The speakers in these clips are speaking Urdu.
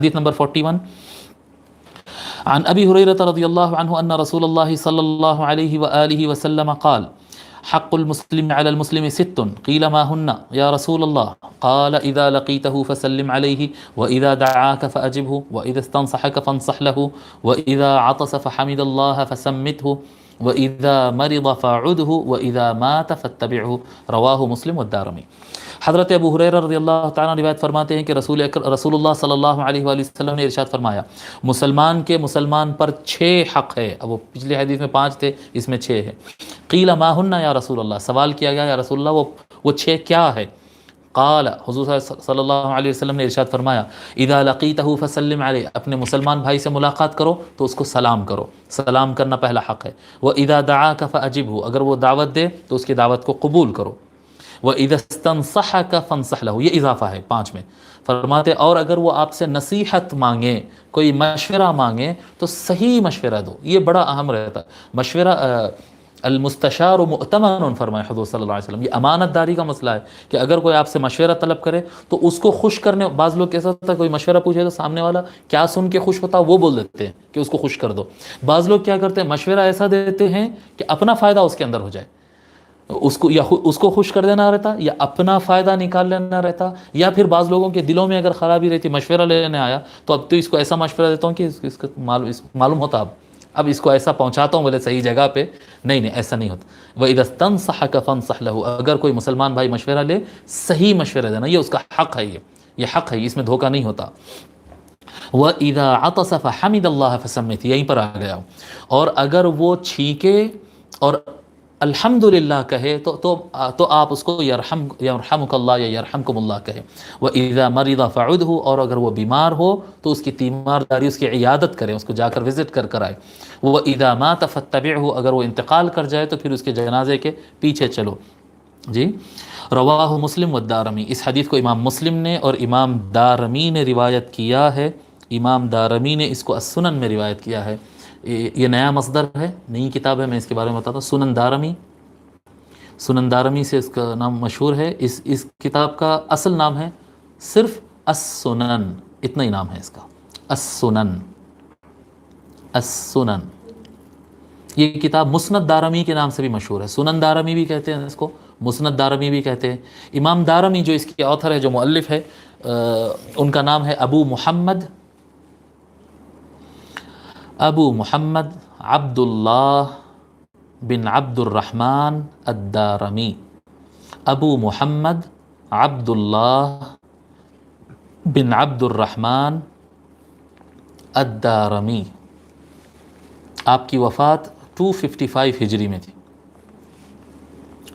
حدیث نمبر 41 عن ابی ہریرہ رضی اللہ عنہ ان رسول اللہ صلی اللہ علیہ وآلہ وسلم قال حق المسلم على المسلم ست قيل ما هن يا رسول الله قال اذا لقيته فسلم عليه واذا دعاك فاجبه واذا استنصحك فانصح له واذا عطس فحمد الله فسمته واذا مرض فاعده واذا مات فاتبعه رواہ مسلم والدارمی۔ حضرت ابو ہریرہ رضی اللہ تعالیٰ روایت فرماتے ہیں کہ رسول اللہ صلی اللہ علیہ وآلہ وسلم نے ارشاد فرمایا مسلمان کے مسلمان پر 6 حق ہے۔ اب وہ پچھلی حدیث میں 5 تھے، اس میں 6 ہے۔ قیل ما ہن یا رسول اللہ، سوال کیا گیا یا رسول اللہ وہ 6 کیا ہے؟ قال حضور صلی اللہ علیہ وسلم نے ارشاد فرمایا اذا لقیتہ فسلم علیہ، اپنے مسلمان بھائی سے ملاقات کرو تو اس کو سلام کرو، سلام کرنا پہلا حق ہے۔ وَإِذَا دَعَاكَ فَأَجِبْهُ، اگر وہ دعوت دے تو اس کی دعوت کو قبول کرو۔ وَإِذَا اسْتَنصَحَكَ فَانصَحْ لَهُ، یہ اضافہ ہے 5 میں۔ فرماتے اور اگر وہ آپ سے نصیحت مانگے، کوئی مشورہ مانگے تو صحیح مشورہ دو، یہ بڑا اہم رہتا ہے مشورہ۔ المستشار مؤتمن فرمائے حضور صلی اللہ علیہ وسلم، یہ امانت داری کا مسئلہ ہے کہ اگر کوئی آپ سے مشورہ طلب کرے تو اس کو خوش کرنے، بعض لوگ کیسا ہوتا ہے کوئی مشورہ پوچھے تو سامنے والا کیا سن کے خوش ہوتا وہ بول دیتے ہیں کہ اس کو خوش کر دو۔ بعض لوگ کیا کرتے ہیں مشورہ ایسا دیتے ہیں کہ اپنا فائدہ اس کے اندر ہو جائے، اس کو یا اس کو خوش کر دینا رہتا یا اپنا فائدہ نکال لینا رہتا، یا پھر بعض لوگوں کے دلوں میں اگر خرابی رہتی مشورہ لینے آیا تو اب تو اس کو ایسا مشورہ دیتا ہوں کہ اس کا معلوم ہوتا اب اس کو ایسا پہنچاتا ہوں بولے صحیح جگہ پہ، نہیں ایسا نہیں ہوتا۔ وَإِذَا اسْتَنصَحَكَ فَانصَحْ لَهُ، اگر کوئی مسلمان بھائی مشورہ لے صحیح مشورہ دینا، یہ اس کا حق ہے، یہ حق ہے، اس میں دھوکہ نہیں ہوتا۔ وَإِذَا عَطَسَ فَحَمِدَ اللَّهَ فَسَمِّتْ، یہیں پر آ گیا ہوں، اور اگر وہ چھینکے اور الحمدللہ کہے تو آپ اس کو یرحمک اللہ یا یرحمکم اللہ کہے۔ وَإِذَا مَرِضَ فَعُدْهُ، اور اگر وہ بیمار ہو تو اس کی تیمارداری، اس کی عیادت کریں، اس کو جا کر وزٹ کر آئے۔ وَإِذَا مَاتَ فَاتَّبِعْهُ، اگر وہ انتقال کر جائے تو پھر اس کے جنازے کے پیچھے چلو۔ جی، رواہ مسلم والدارمی، اس حدیث کو امام مسلم نے اور امام دارمی نے روایت کیا ہے۔ امام دارمی نے اس کو السنن میں روایت کیا ہے، یہ نیا مصدر ہے، نئی کتاب ہے، میں اس کے بارے میں بتاتا ہوں۔ سنن دارمی سے اس کا نام مشہور ہے۔ اس کتاب کا اصل نام ہے صرف السنن، اتنا ہی نام ہے اس کا، السنن۔ یہ کتاب مسند دارمی کے نام سے بھی مشہور ہے، سنن دارمی بھی کہتے ہیں اس کو، مسند دارمی بھی کہتے ہیں۔ امام دارمی جو اس کے آتھر ہے، جو مؤلف ہے، ان کا نام ہے ابو محمد عبد اللہ بن عبد الرحمن الدارمی۔ ابو محمد عبد اللہ بن عبد الرحمن الدارمی۔ آپ کی وفات 255 ہجری میں تھی،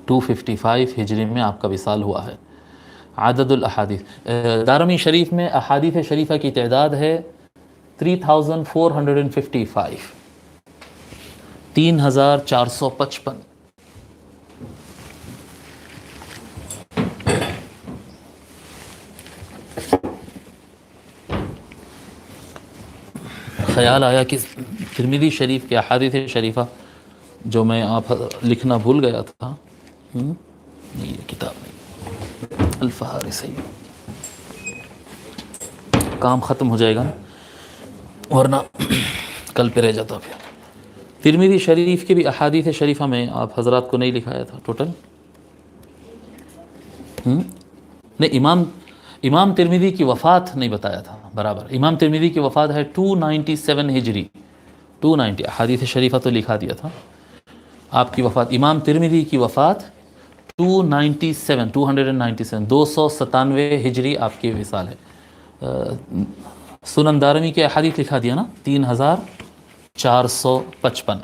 255 ہجری میں آپ کا وصال ہوا ہے۔ عدد الاحادیث، دارمی شریف میں احادیث شریفہ کی تعداد ہے 3455، 3455۔ خیال آیا کہ ترمذی شریف کے احادیث شریفہ جو میں آپ لکھنا بھول گیا تھا، نہیں یہ کتاب نہیں، الفہارسی، کام ختم ہو جائے گا نا ورنہ کل پہ رہ جاتا۔ پھر ترمذی شریف کے بھی احادیث شریفہ میں آپ حضرات کو نہیں لکھایا تھا ٹوٹل، نہیں امام ترمذی کی وفات نہیں بتایا تھا برابر۔ امام ترمذی کی وفات ہے 297 ہجری، 290، احادیث شریفہ تو لکھا دیا تھا۔ آپ کی وفات، امام ترمذی کی وفات 297 297 ہجری آپ کی وصال ہے۔ سنن دارمی کے احادیث لکھا دیا نا 3455۔